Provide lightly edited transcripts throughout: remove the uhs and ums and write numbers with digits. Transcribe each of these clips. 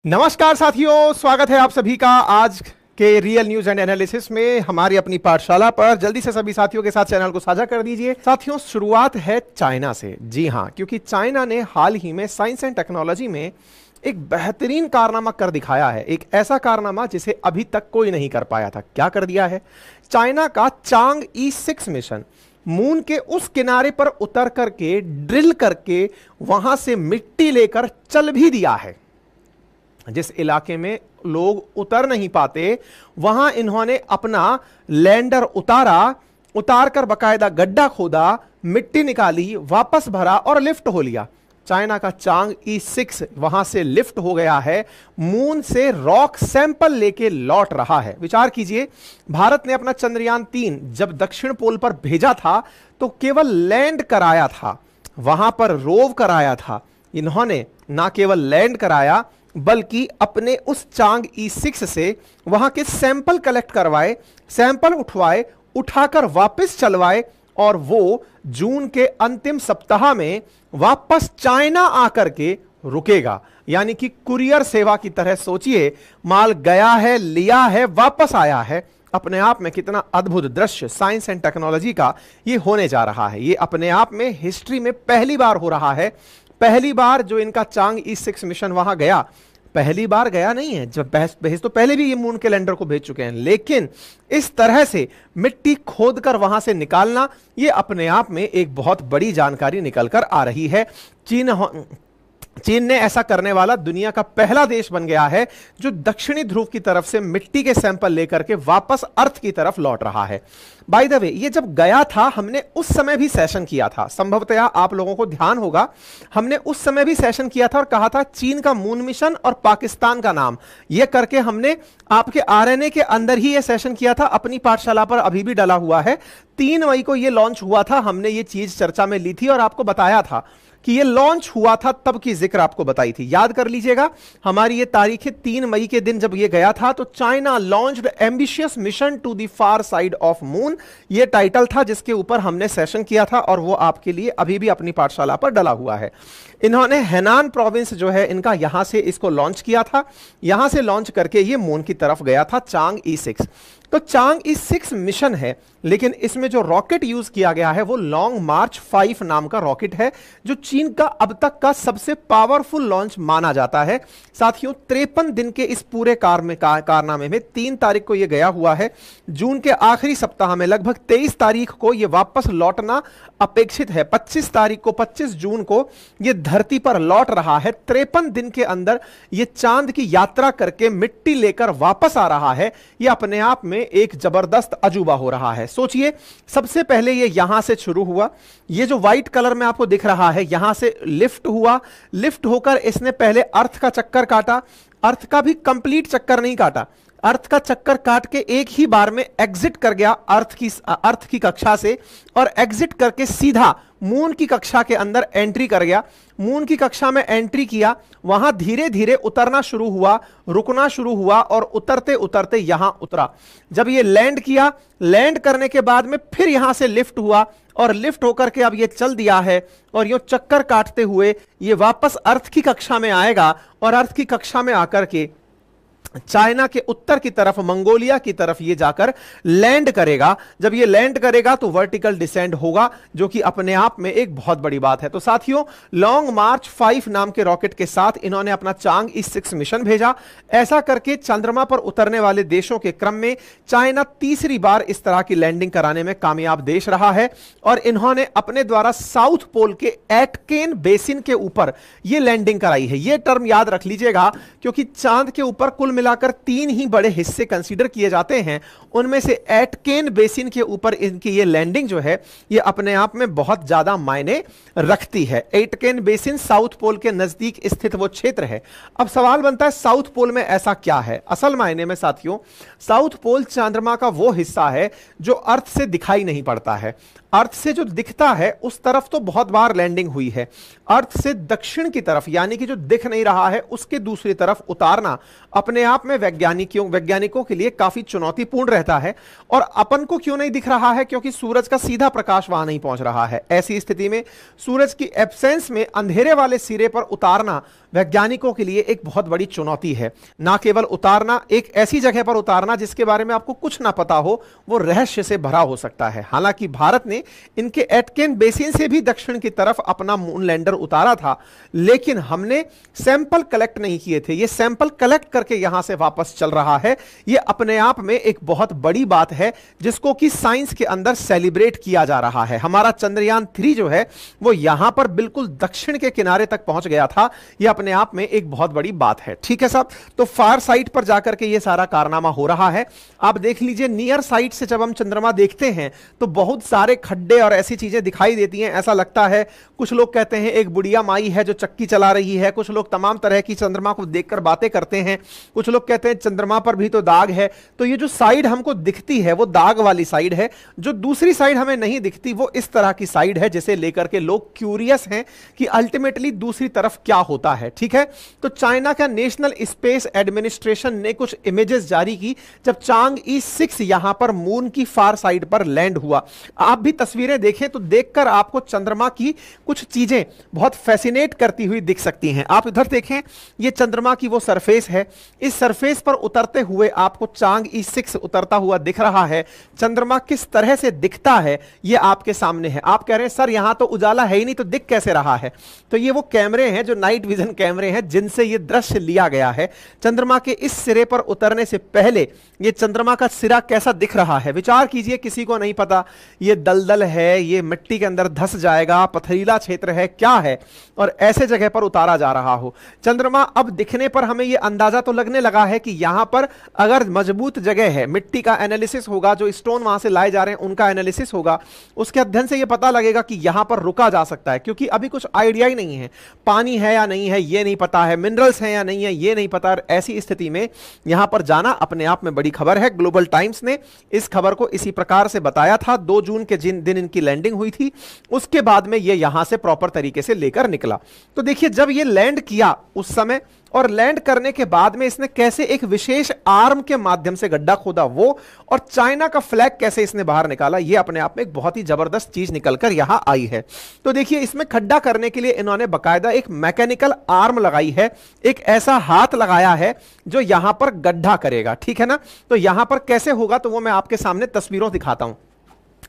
नमस्कार साथियों, स्वागत है आप सभी का आज के रियल न्यूज एंड एनालिसिस में हमारी अपनी पाठशाला पर। जल्दी से सभी साथियों के साथ चैनल को साझा कर दीजिए। साथियों, शुरुआत है चाइना से। जी हां, क्योंकि चाइना ने हाल ही में साइंस एंड टेक्नोलॉजी में एक बेहतरीन कारनामा कर दिखाया है। एक ऐसा कारनामा जिसे अभी तक कोई नहीं कर पाया था। क्या कर दिया है? चाइना का चांग ई6 मिशन मून के उस किनारे पर उतर करके ड्रिल करके वहां से मिट्टी लेकर चल भी दिया है। जिस इलाके में लोग उतर नहीं पाते वहां इन्होंने अपना लैंडर उतार कर बकायदा गड्ढा खोदा, मिट्टी निकाली, वापस भरा और लिफ्ट हो लिया। चाइना का चांग ई6 वहां से लिफ्ट हो गया है, मून से रॉक सैंपल लेके लौट रहा है। विचार कीजिए, भारत ने अपना चंद्रयान-3 जब दक्षिण पोल पर भेजा था तो केवल लैंड कराया था, वहां पर रोव कराया था। इन्होंने ना केवल लैंड कराया बल्कि अपने उस चांग ई6 से वहां के सैंपल कलेक्ट करवाए, सैंपल उठवाए, उठाकर वापस चलवाए और वो जून के अंतिम सप्ताह में वापस चाइना आकर के रुकेगा। यानी कि कुरियर सेवा की तरह सोचिए, माल गया है, लिया है, वापस आया है। अपने आप में कितना अद्भुत दृश्य साइंस एंड टेक्नोलॉजी का ये होने जा रहा है। ये अपने आप में हिस्ट्री में पहली बार हो रहा है। पहली बार जो इनका चांग ई6 मिशन वहां गया, पहली बार गया नहीं है। जब बहस तो पहले भी ये मून के लैंडर को भेज चुके हैं, लेकिन इस तरह से मिट्टी खोदकर वहां से निकालना, ये अपने आप में एक बहुत बड़ी जानकारी निकलकर आ रही है। चीन ने ऐसा करने वाला दुनिया का पहला देश बन गया है जो दक्षिणी ध्रुव की तरफ से मिट्टी के सैंपल लेकर के वापस अर्थ की तरफ लौट रहा है। बाय द वे, ये जब गया था हमने उस समय भी सेशन किया था, संभवतः आप लोगों को ध्यान होगा, हमने उस समय भी सेशन किया था और कहा था चीन का मून मिशन और पाकिस्तान का नाम, यह करके हमने आपके आरएनए के अंदर ही यह सेशन किया था। अपनी पाठशाला पर अभी भी डला हुआ है। 3 मई को यह लॉन्च हुआ था, हमने ये चीज चर्चा में ली थी और आपको बताया था कि ये लॉन्च हुआ था, तब की जिक्र आपको बताई थी। याद कर लीजिएगा, हमारी ये तारीख है 3 मई के दिन जब ये गया था। तो China launched ambitious mission to the far side of moon, ये टाइटल था जिसके ऊपर हमने सेशन किया था और वो आपके लिए अभी भी अपनी पाठशाला पर डला हुआ है। इन्होंने हेनान प्रोविंस जो है इनका, यहां से इसको लॉन्च किया था। यहां से लॉन्च करके ये मून की तरफ गया था, चांग ई6। तो चांग ई6 मिशन है, लेकिन इसमें जो रॉकेट यूज किया गया है वो लॉन्ग मार्च 5 नाम का रॉकेट है, जो चीन का अब तक का सबसे पावरफुल लॉन्च माना जाता है। साथियों, 53 दिन के इस पूरे कारनामे में 3 तारीख को यह गया हुआ है। जून के आखिरी सप्ताह में लगभग 23 तारीख को यह वापस लौटना अपेक्षित है। 25 जून को यह धरती पर लौट रहा है। 53 दिन के अंदर यह चांद की यात्रा करके मिट्टी लेकर वापस आ रहा है। यह अपने आप में एक जबरदस्त अजूबा हो रहा है। सोचिए, सबसे पहले ये यहां से शुरू हुआ, ये जो व्हाइट कलर में आपको दिख रहा है, यहां से लिफ्ट हुआ। लिफ्ट होकर इसने पहले अर्थ का चक्कर काटा। अर्थ का भी कंप्लीट चक्कर नहीं काटा, अर्थ का चक्कर काट के एक ही बार में एग्जिट कर गया अर्थ की कक्षा से, और एग्जिट करके सीधा मून की कक्षा के अंदर एंट्री कर गया। मून की कक्षा में एंट्री किया, वहां धीरे धीरे उतरना शुरू हुआ, रुकना शुरू हुआ और उतरते उतरते यहां उतरा। जब ये लैंड किया, लैंड करने के बाद में फिर यहां से लिफ्ट हुआ और लिफ्ट होकर के अब ये चल दिया है और ये चक्कर काटते हुए ये वापस अर्थ की कक्षा में आएगा और अर्थ की कक्षा में आकर के चाइना के उत्तर की तरफ, मंगोलिया की तरफ ये जाकर लैंड करेगा। जब ये लैंड करेगा तो वर्टिकल डिसेंड होगा, जो कि अपने आप में एक बहुत बड़ी बात है। तो साथियों, लॉन्ग मार्च 5 नाम के रॉकेट के साथ इन्होंने अपना चांग ई6 मिशन भेजा। ऐसा करके चंद्रमा पर उतरने वाले देशों के क्रम में चाइना तीसरी बार इस तरह की लैंडिंग कराने में कामयाब देश रहा है और इन्होंने अपने द्वारा साउथ पोल के एटकेन बेसिन के ऊपर यह लैंडिंग कराई है। यह टर्म याद रख लीजिएगा, क्योंकि चांद के ऊपर कुल मिलाकर 3 ही बड़े हिस्से कंसीडर किए जाते हैं। उनमें से एटकेन बेसिन के ऊपर इनकी ये लैंडिंग जो है, ये अपने आप में बहुत ज्यादा मायने रखती है। एटकेन बेसिन साउथ पोल के नजदीक स्थित वो क्षेत्र है। अब सवाल बनता है, साउथ पोल में ऐसा क्या है? असल मायने में साथियों, साउथ पोल चंद्रमा का वो हिस्सा है जो अर्थ से दिखाई नहीं पड़ता है। अर्थ से जो दिखता है उस तरफ तो बहुत बार लैंडिंग हुई है। अर्थ से दक्षिण की तरफ, यानी कि जो दिख नहीं रहा है उसके दूसरी तरफ उतारना अपने आप में वैज्ञानिकों के लिए काफी चुनौतीपूर्ण रहता है। और अपन को क्यों नहीं दिख रहा है? क्योंकि सूरज का सीधा प्रकाश वहां नहीं पहुंच रहा है। ऐसी स्थिति में सूरज की एब्सेंस में अंधेरे वाले सिरे पर उतारना वैज्ञानिकों के लिए एक बहुत बड़ी चुनौती है। ना केवल उतारना, एक ऐसी जगह पर उतारना जिसके बारे में आपको कुछ ना पता हो, वो रहस्य से भरा हो सकता है। हालांकि भारत ने इनके एटकेन बेसिन से भी दक्षिण की तरफ अपना मून लैंडर उतारा था, लेकिन हमने सैंपल कलेक्ट नहीं किए थे। ये सैंपल कलेक्ट करके यहां से वापस चल रहा है। ये अपने आप में एक बहुत बड़ी बात है जिसको कि साइंस के अंदर सेलिब्रेट किया जा रहा है। हमारा चंद्रयान 3 जो है वो यहां पर बिल्कुल दक्षिण के किनारे तक पहुंच गया था। यह अपने आप में एक बहुत बड़ी बात है। ठीक है साहब, तो फार साइड पर जाकर के यह सारा कारनामा हो रहा है। आप देख लीजिए, नियर साइड से जब हम चंद्रमा देखते हैं तो बहुत सारे खड्डे और ऐसी चीजें दिखाई देती हैं। ऐसा लगता है, कुछ लोग कहते हैं एक बुढ़िया माई है जो चक्की चला रही है, कुछ लोग तमाम तरह की चंद्रमा को देखकर बातें करते हैं, कुछ लोग कहते हैं चंद्रमा पर भी तो दाग है। तो ये जो साइड हमको दिखती है वो दाग वाली साइड है, जो दूसरी साइड हमें नहीं दिखती वो इस तरह की साइड है जिसे लेकर के लोग क्यूरियस हैं कि अल्टीमेटली दूसरी तरफ क्या होता है। ठीक है, तो चाइना का नेशनल स्पेस एडमिनिस्ट्रेशन ने कुछ इमेजेस जारी की जब चांगई 6 यहां पर मून की फार साइड पर लैंड हुआ। आप भी तस्वीरें देखें तो देखकर आपको चंद्रमा की कुछ चीजें बहुत फैसिनेट करती हुई दिख सकती हैं। आप इधर देखें, ये चंद्रमा की वो सरफेस है। इस सरफेस पर उतरते हुए आपको चांगई 6 उतरता हुआ दिख रहा है। चंद्रमा किस तरह से दिखता है ये आपके सामने है। आप कह रहे हैं सर यहां तो उजाला है ही नहीं तो दिख कैसे रहा है? तो ये वो कैमरे हैं जो नाइट विजन कैमरे हैं जिनसे ये दृश्य लिया गया है। चंद्रमा के इस सिरे पर उतरने से पहले ये चंद्रमा का सिरा कैसा दिख रहा है विचार कीजिए। किसी को नहीं पता, ये दलदल है, ये मिट्टी के अंदर धंस जाएगा, पथरीला क्षेत्र है, क्या है, और ऐसे जगह पर उतारा जा रहा हो। चंद्रमा अब दिखने पर हमें यह अंदाजा तो लगने लगा है कि यहां पर अगर मजबूत जगह है, मिट्टी का एनालिसिस होगा, जो स्टोन वहां से लाए जा रहे हैं उनका एनालिसिस होगा, उसके अध्ययन से यह पता लगेगा कि यहां पर रुका जा सकता है। क्योंकि अभी कुछ आइडिया ही नहीं है, पानी है या नहीं है ये नहीं पता है, मिनरल्स हैं या नहीं है ये नहीं पता। ऐसी स्थिति में यहां पर जाना अपने आप में बड़ी खबर है। ग्लोबल टाइम्स ने इस खबर को इसी प्रकार से बताया था। 2 जून के जिन दिन इनकी लैंडिंग हुई थी उसके बाद में ये यहां से प्रॉपर तरीके से लेकर निकला। तो देखिए, जब ये लैंड किया उस समय और लैंड करने के बाद में इसने कैसे एक विशेष आर्म के माध्यम से गड्ढा खोदा वो, और चाइना का फ्लैग कैसे इसने बाहर निकाला, ये अपने आप में एक बहुत ही जबरदस्त चीज निकलकर यहां आई है। तो देखिए, इसमें खड्डा करने के लिए इन्होंने बकायदा एक मैकेनिकल आर्म लगाई है, एक ऐसा हाथ लगाया है जो यहां पर गड्ढा करेगा। ठीक है ना, तो यहां पर कैसे होगा तो वो मैं आपके सामने तस्वीरों दिखाता हूं।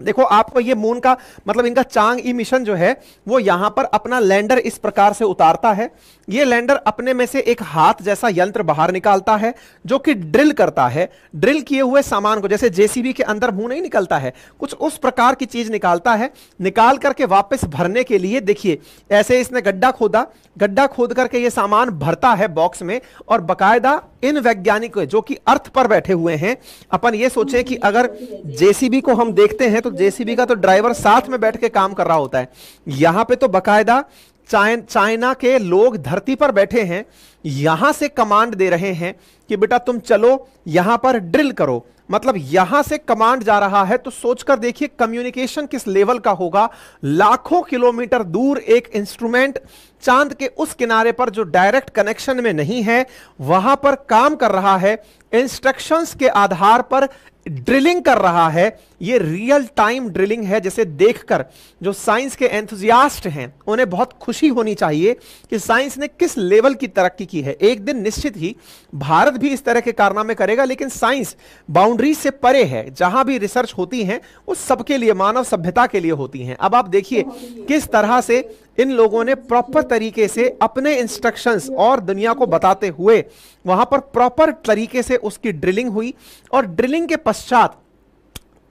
देखो, आपको ये मून का मतलब इनका चांगई मिशन जो है वो यहां पर अपना लैंडर इस प्रकार से उतारता है। ये लैंडर अपने में से एक हाथ जैसा यंत्र बाहर निकालता है जो कि ड्रिल करता है। ड्रिल किए हुए सामान को, जैसे जेसीबी के अंदर मुंह नहीं निकलता है, कुछ उस प्रकार की चीज निकालता है। निकाल करके वापस भरने के लिए देखिए ऐसे इसने गड्ढा खोदा, गड्ढा खोद करके ये सामान भरता है बॉक्स में। और बकायदा इन वैज्ञानिकों जो कि अर्थ पर बैठे हुए हैं, अपन ये सोचे कि अगर जेसीबी को हम देखते हैं तो जेसीबी का तो ड्राइवर साथ में बैठ के काम कर रहा होता है, यहां पे तो बकायदा चाइना के लोग धरती पर बैठे हैं, यहां से कमांड दे रहे हैं कि बेटा तुम चलो यहां पर ड्रिल करो। मतलब यहां से कमांड जा रहा है, तो सोचकर देखिए कम्युनिकेशन किस लेवल का होगा। लाखों किलोमीटर दूर एक इंस्ट्रूमेंट चांद के उस किनारे पर जो डायरेक्ट कनेक्शन में नहीं है वहां पर काम कर रहा है, इंस्ट्रक्शंस के आधार पर ड्रिलिंग कर रहा है। ये रियल टाइम ड्रिलिंग है, जिसे देखकर जो साइंस के एंथुजियास्ट हैं उन्हें बहुत खुशी होनी चाहिए कि साइंस ने किस लेवल की तरक्की की है। एक दिन निश्चित ही भारत भी इस तरह के कारनामे करेगा, लेकिन साइंस बाउंड्री से परे है। जहां भी रिसर्च होती है वो सबके लिए, मानव सभ्यता के लिए होती हैं। अब आप देखिए किस तरह से इन लोगों ने प्रॉपर तरीके से अपने इंस्ट्रक्शंस और दुनिया को बताते हुए वहां पर प्रॉपर तरीके से उसकी ड्रिलिंग हुई, और ड्रिलिंग के पश्चात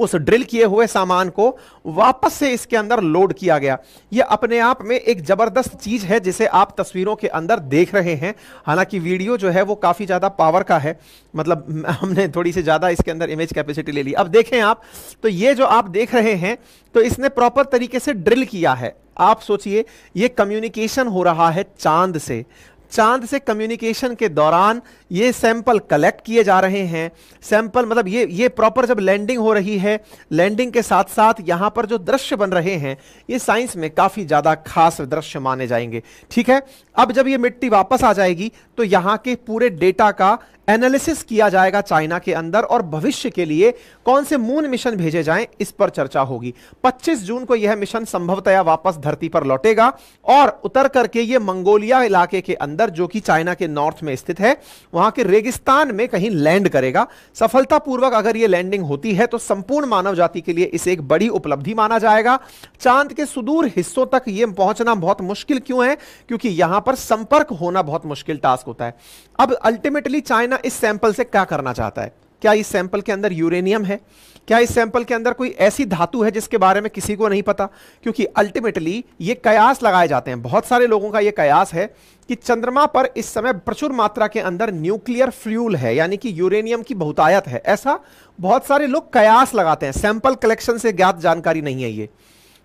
उस ड्रिल किए हुए सामान को वापस से इसके अंदर लोड किया गया। यह अपने आप में एक जबरदस्त चीज है जिसे आप तस्वीरों के अंदर देख रहे हैं। हालांकि वीडियो जो है वो काफी ज्यादा पावर का है, मतलब हमने थोड़ी सी ज्यादा इसके अंदर इमेज कैपेसिटी ले ली। अब देखें आप, तो ये जो आप देख रहे हैं तो इसने प्रॉपर तरीके से ड्रिल किया है। आप सोचिए ये कम्युनिकेशन हो रहा है चांद से। चांद से कम्युनिकेशन के दौरान ये सैंपल कलेक्ट किए जा रहे हैं। सैंपल मतलब ये प्रॉपर जब लैंडिंग हो रही है, लैंडिंग के साथ साथ यहां पर जो दृश्य बन रहे हैं ये साइंस में काफी ज्यादा खास दृश्य माने जाएंगे। ठीक है, अब जब ये मिट्टी वापस आ जाएगी तो यहां के पूरे डेटा का एनालिसिस किया जाएगा चाइना के अंदर, और भविष्य के लिए कौन से मून मिशन भेजे जाएं इस पर चर्चा होगी। 25 जून को यह मिशन संभवतया वापस धरती पर लौटेगा और उतर करके यह मंगोलिया इलाके के अंदर, जो कि चाइना के नॉर्थ में स्थित है, वहां के रेगिस्तान में कहीं लैंड करेगा। सफलतापूर्वक अगर यह लैंडिंग होती है तो संपूर्ण मानव जाति के लिए इसे एक बड़ी उपलब्धि माना जाएगा। चांद के सुदूर हिस्सों तक यह पहुंचना बहुत मुश्किल क्यों है? क्योंकि यहां पर संपर्क होना बहुत मुश्किल टास्क होता है। अब अल्टीमेटली चाइना इस सैंपल से क्या करना चाहता है? क्या इस सैंपल के अंदर यूरेनियम है? क्या इस सैंपल के अंदर कोई ऐसी धातु है जिसके बारे में किसी को नहीं पता? क्योंकि अल्टीमेटली ये कयास लगाए जाते हैं, बहुत सारे लोगों का यह कयास है कि चंद्रमा पर इस समय प्रचुर मात्रा के अंदर न्यूक्लियर फ्यूल है, यानी कि यूरेनियम की बहुतायत है। ऐसा बहुत सारे लोग कयास लगाते हैं, सैंपल कलेक्शन से ज्ञात जानकारी नहीं है ये।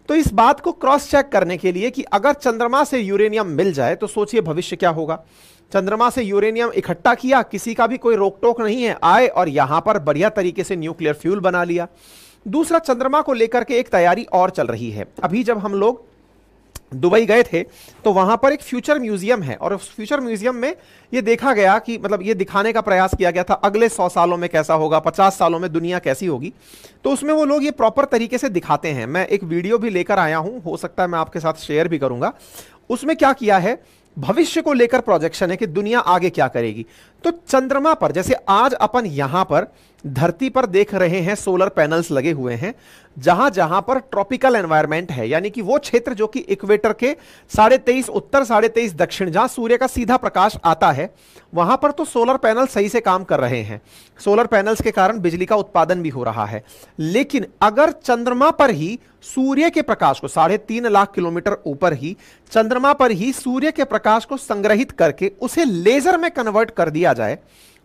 तो इस बात को क्रॉस चेक करने के लिए कि अगर चंद्रमा से यूरेनियम मिल जाए तो सोचिए भविष्य क्या होगा। चंद्रमा से यूरेनियम इकट्ठा किया, किसी का भी कोई रोक टोक नहीं है, आए और यहां पर बढ़िया तरीके से न्यूक्लियर फ्यूल बना लिया। दूसरा, चंद्रमा को लेकर के एक तैयारी और चल रही है। अभी जब हम लोग दुबई गए थे तो वहां पर एक फ्यूचर म्यूजियम है, और उस फ्यूचर म्यूजियम में यह देखा गया कि मतलब ये दिखाने का प्रयास किया गया था अगले 100 सालों में कैसा होगा, 50 सालों में दुनिया कैसी होगी। तो उसमें वो लोग ये प्रॉपर तरीके से दिखाते हैं। मैं एक वीडियो भी लेकर आया हूं, हो सकता है मैं आपके साथ शेयर भी करूंगा। उसमें क्या किया है, भविष्य को लेकर प्रोजेक्शन है कि दुनिया आगे क्या करेगी। तो चंद्रमा पर जैसे आज अपन यहां पर धरती पर देख रहे हैं सोलर पैनल्स लगे हुए हैं, जहां जहां पर ट्रॉपिकल एनवायरनमेंट है, यानी कि वो क्षेत्र जो कि इक्वेटर के 23.5 उत्तर 23.5 दक्षिण, जहां सूर्य का सीधा प्रकाश आता है, वहां पर तो सोलर पैनल सही से काम कर रहे हैं। सोलर पैनल्स के कारण बिजली का उत्पादन भी हो रहा है। लेकिन अगर चंद्रमा पर ही सूर्य के प्रकाश को 3.5 लाख किलोमीटर ऊपर ही चंद्रमा पर ही सूर्य के प्रकाश को संग्रहित करके उसे लेजर में कन्वर्ट कर दिया जाए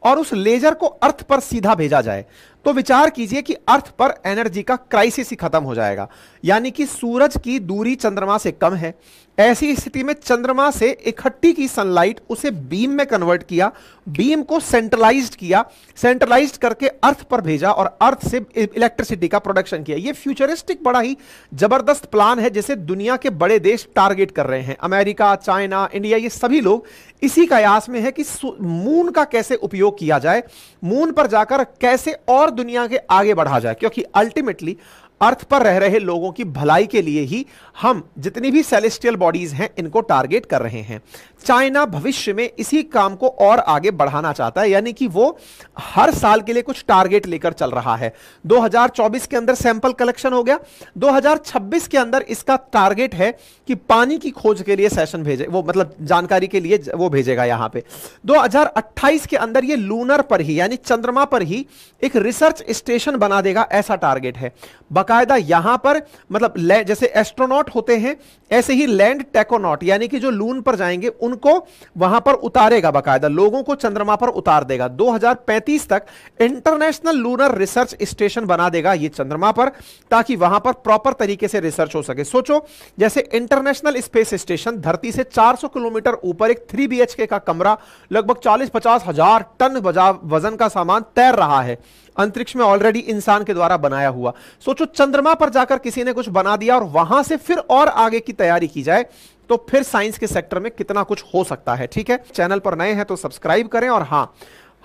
और उस लेजर को अर्थ पर सीधा भेजा जाए, तो विचार कीजिए कि अर्थ पर एनर्जी का क्राइसिस ही खत्म हो जाएगा। यानी कि सूरज की दूरी चंद्रमा से कम है, ऐसी स्थिति में चंद्रमा से इकट्ठी की सनलाइट उसे बीम में कन्वर्ट किया, बीम को सेंट्रलाइज्ड किया, सेंट्रलाइज्ड करके अर्थ पर भेजा और अर्थ से इलेक्ट्रिसिटी का प्रोडक्शन किया। यह फ्यूचरिस्टिक बड़ा ही जबरदस्त प्लान है जिसे दुनिया के बड़े देश टारगेट कर रहे हैं। अमेरिका, चाइना, इंडिया, ये सभी लोग इसी कयास में है कि मून का कैसे उपयोग किया जाए, मून पर जाकर कैसे और दुनिया के आगे बढ़ा जाए। क्योंकि अल्टीमेटली अर्थ पर रह रहे लोगों की भलाई के लिए ही हम जितनी भी सेलेस्टियल बॉडीज हैं इनको टारगेट कर रहे हैं। चाइना भविष्य में इसी काम को और आगे बढ़ाना चाहता है, यानी कि वो हर साल के लिए कुछ टारगेट लेकर चल रहा है। 2024 के अंदर सैंपल कलेक्शन हो गया, 2026 के अंदर इसका टारगेट है कि पानी की खोज के लिए सेशन भेजे, वो मतलब जानकारी के लिए वो भेजेगा यहां पे। 2028 के अंदर ये लूनर पर ही यानी चंद्रमा पर ही एक रिसर्च स्टेशन बना देगा, ऐसा टारगेट है। बाकायदा यहां पर मतलब जैसे एस्ट्रोनॉट होते हैं ऐसे ही लैंड टेकोनॉट, यानी कि जो लून पर जाएंगे उनको वहां पर उतारेगा, बाकायदा लोगों को चंद्रमा पर उतार देगा। 2035 तक इंटरनेशनल लूनर रिसर्च स्टेशन बना देगा ये चंद्रमा पर, ताकि वहां पर प्रॉपर तरीके से रिसर्च हो सके। सोचो जैसे इंटरनेशनल स्पेस स्टेशन धरती से 400 किलोमीटर ऊपर एक 3 BHK का कमरा लगभग 40-50 हजार टन वजन का सामान तैर रहा है अंतरिक्ष में, ऑलरेडी इंसान के द्वारा बनाया हुआ। सोचो चंद्रमा पर जाकर किसी ने कुछ बना दिया और वहां से फिर और आगे की तैयारी की जाए, तो फिर साइंस के सेक्टर में कितना कुछ हो सकता है। ठीक है, चैनल पर नए हैं तो सब्सक्राइब करें, और हां,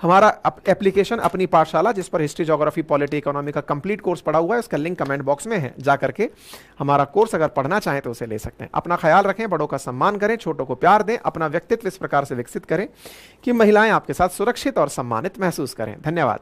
हमारा एप्लीकेशन अपनी पाठशाला जिस पर हिस्ट्री, ज्योग्राफी, पॉलिटी, इकोनॉमी का कंप्लीट कोर्स पढ़ा हुआ है, उसका लिंक कमेंट बॉक्स में है, जाकर के हमारा कोर्स अगर पढ़ना चाहें तो उसे ले सकते हैं। अपना ख्याल रखें, बड़ों का सम्मान करें, छोटों को प्यार दें, अपना व्यक्तित्व इस प्रकार से विकसित करें कि महिलाएं आपके साथ सुरक्षित और सम्मानित महसूस करें। धन्यवाद।